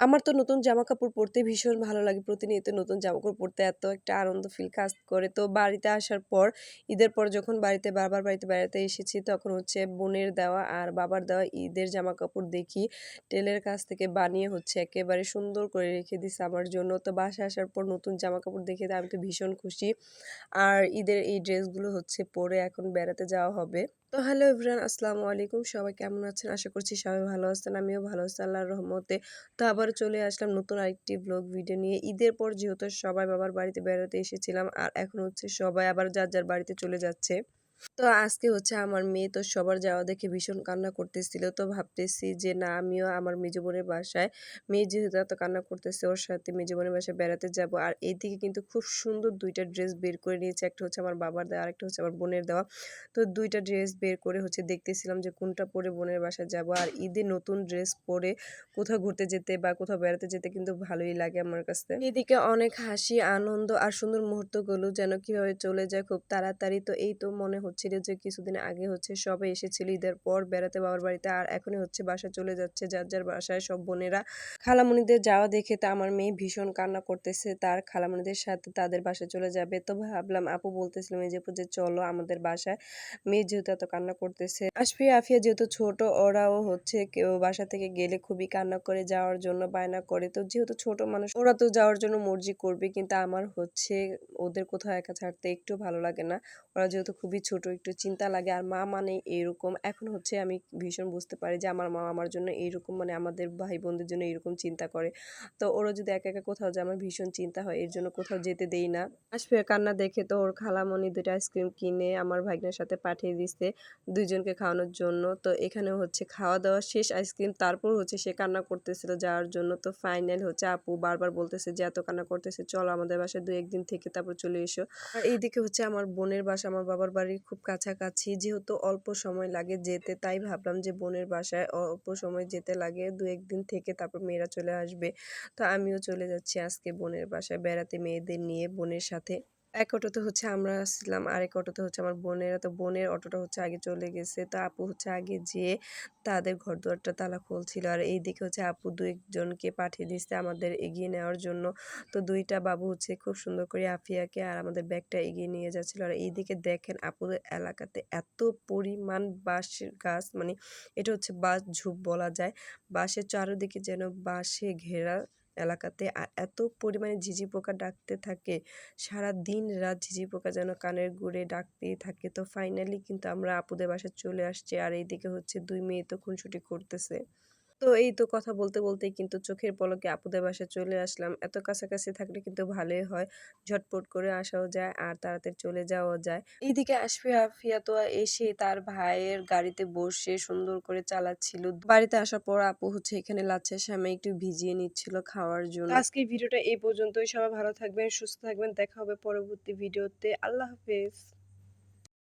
আমার তো নতুন জামাকাপড় পরতে ভীষণ ভালো লাগে। প্রতিনিয়ত নতুন জামাকাপড় পরতে এত একটা আনন্দ ফিল কাজ করে। তো বাড়িতে আসার পর, ঈদের পর যখন বাবার বাড়িতে বেড়াতে এসেছি, তখন হচ্ছে বোনের দেওয়া আর বাবার দেওয়া ঈদের জামাকাপড় দেখি টেইলরের কাছ থেকে বানিয়ে হচ্ছে একেবারে সুন্দর করে রেখে দিছে আমার জন্য। তো বাসায় আসার পর নতুন জামাকাপড় দেখে তো আমি তো ভীষণ খুশি। আর ঈদের এই ড্রেসগুলো হচ্ছে পরে এখন বেড়াতে যাওয়া হবে। তো হ্যালো এভরিওয়ান, আসসালামু আলাইকুম। সবাই কেমন আছেন? আশা করছি সবাই ভালো আছেন। আমিও ভালো আছি আল্লাহর রহমতে। তো আবারও চলে আসলাম নতুন আরেকটি ব্লগ ভিডিও নিয়ে। ঈদের পর যেহেতু সবাই বাবার বাড়িতে বেড়াতে এসেছিলাম, আর এখন হচ্ছে সবাই আবার যার যার বাড়িতে চলে যাচ্ছে। তো আজকে হচ্ছে আমার মেয়ে তো সবার যাওয়া দেখে ভীষণ কান্না করতেছিল। তো ভাবতেছি যে না, আমিও আমার মেজো বোনের বাসায়, মেয়ে যেহেতু এত কান্না করতেছে, ওর সাথে মেজো বোনের বাসায় বেড়াতে যাব। আর এইদিকে কিন্তু খুব সুন্দর ২ টা ড্রেস বের করে নিয়েছি। একটা হচ্ছে আমার বাবার দেওয়া, আরেকটা হচ্ছে আমার বোনের দেওয়া। তো ২ টা ড্রেস বের করে হচ্ছে দেখতেছিলাম যে কোনটা পরে বোনের বাসায় যাব। আর ঈদে নতুন ড্রেস পরে কোথাও ঘুরতে যেতে বা কোথাও বেড়াতে যেতে কিন্তু ভালোই লাগে আমার কাছে। এদিকে অনেক হাসি, আনন্দ আর সুন্দর মুহূর্তগুলো যেন কিভাবে চলে যায় খুব তাড়াতাড়ি। তো এই তো মনে হচ্ছিল যে কিছুদিন আগে হচ্ছে সবাই এসেছিল ঈদের পর বেড়াতে বাবার বাড়িতে, আর এখনই হচ্ছে বাসায় চলে যাচ্ছে যার যার বাসায় সব বোনেরা। খালামণিদের যাওয়া দেখে তো আমার মেয়ে ভীষণ কান্না করতেছে, তার খালামণিদের সাথে তাদের বাসায় চলে যাবে। তো ভাবলাম, আপু বলতেছিল মেজেপু যে চলো আমাদের বাসায়, মেয়ে যেহেতু এত কান্না করতেছে। আসফিয়া আফিয়া যেহেতু ছোট, ওরাও হচ্ছে কেউ বাসা থেকে গেলে খুবই কান্না করে, যাওয়ার জন্য বায়না করে। তো যেহেতু ছোট মানুষ, ওরা তো যাওয়ার জন্য মর্জি করবে, কিন্তু আমার হচ্ছে ওদের কোথাও একা ছাড়তে একটু ভালো লাগে না। ওরা যেহেতু খুবই ছোট, একটু চিন্তা লাগে। আর মা মানে এরকম, এখন হচ্ছে আমি ভীষণ বুঝতে পারি যে আমার মা আমার জন্য এইরকম, মানে আমাদের ভাই বোনদের জন্য এরকম চিন্তা করে। তো ওরা যদি একা একা কোথাও যায়, আমার ভীষণ চিন্তা হয়, এর জন্য কোথাও যেতে দেই না। আসফিয়ার কান্না দেখে তো ওর খালামণি ২ টা আইসক্রিম কিনে আমার ভাগ্নের সাথে পাঠিয়ে দিছে ২ জনকে খাওয়ানোর জন্য। তো এখানে হচ্ছে খাওয়া-দাওয়া শেষ, আইসক্রিম তারপর হচ্ছে সে কান্না করতেছিল যাওয়ার জন্য। তো ফাইনাল হচ্ছে আপু বারবার বলতেছে যে এত কান্না করতেছে, চলো আমাদের বাসায় ২-১ দিন থেকে তারপর চলে এসো। আর এইদিকে হচ্ছে আমার বোনের বাসা আমার বাবার বাড়ির খুব কাছাকাছি, যেহেতু অল্প সময় লাগে যেতে, তাই ভাবলাম যে বোনের বাসায় অল্প সময় যেতে লাগে, ২-১ দিন থেকে তারপর মেয়েরা চলে আসবে। তো আমিও চলে যাচ্ছি আজকে বোনের বাসায় বেড়াতে মেয়েদের নিয়ে, বোনের সাথে। এক অটোতে হচ্ছে আমরা আসছিলাম, আরেক অটোতে হচ্ছে আমার বোনেরা। তো বোনের অটোটা হচ্ছে আগে চলে গেছে। তো আপু হচ্ছে আগে যেয়ে তাদের ঘরদুয়ারটা তালা খুলছিল। আর এইদিকে হচ্ছে আপু ২ জনকে পাঠিয়ে দিচ্ছে আমাদের এগিয়ে নেওয়ার জন্য। তো ২ টা বাবু হচ্ছে খুব সুন্দর করে আফিয়াকে আর আমাদের ব্যাগটা এগিয়ে নিয়ে যাচ্ছিল। আর এইদিকে দেখেন আপুদের এলাকাতে এত পরিমাণ বাঁশের গাছ, মানে এটা হচ্ছে বাঁশ ঝোপ বলা যায়। বাঁশের চারদিকে যেন বাঁশে ঘেরা এলাকাতে, আর এত পরিমাণে ঝিঁঝি পোকা ডাকতে থাকে, সারাদিন রাত ঝিঁঝি পোকা যেন কানের গুড়ে ডাকতেই থাকে। তো ফাইনালি কিন্তু আমরা আপুদের বাসায় চলে আসছি। আর এইদিকে হচ্ছে ২ মেয়ে তো খুনসুটি করতেছে। তো এই তো কথা বলতে বলতেই কিন্তু চোখের পলকে আপুদের বাসায় চলে আসলাম। এত কাছাকাছি থাকলে কিন্তু ভালোই হয়। ঝটপট করে আসাও যায় আর তাড়াতাড়ি চলে যাওয়াও যায়। এইদিকে আসফিয়া আফিয়া তো এসে তার ভাইয়ের গাড়িতে বসে সুন্দর করে চালাচ্ছিল। বাড়িতে আসার পর আপু হচ্ছে এখানে লাচ্ছা সেমাই একটু ভিজিয়ে নিচ্ছিল খাওয়ার জন্য। আজকের ভিডিওটা এই পর্যন্তই। সবাই ভালো থাকবেন, সুস্থ থাকবেন। দেখা হবে পরবর্তী ভিডিওতে। আল্লাহ হাফেজ।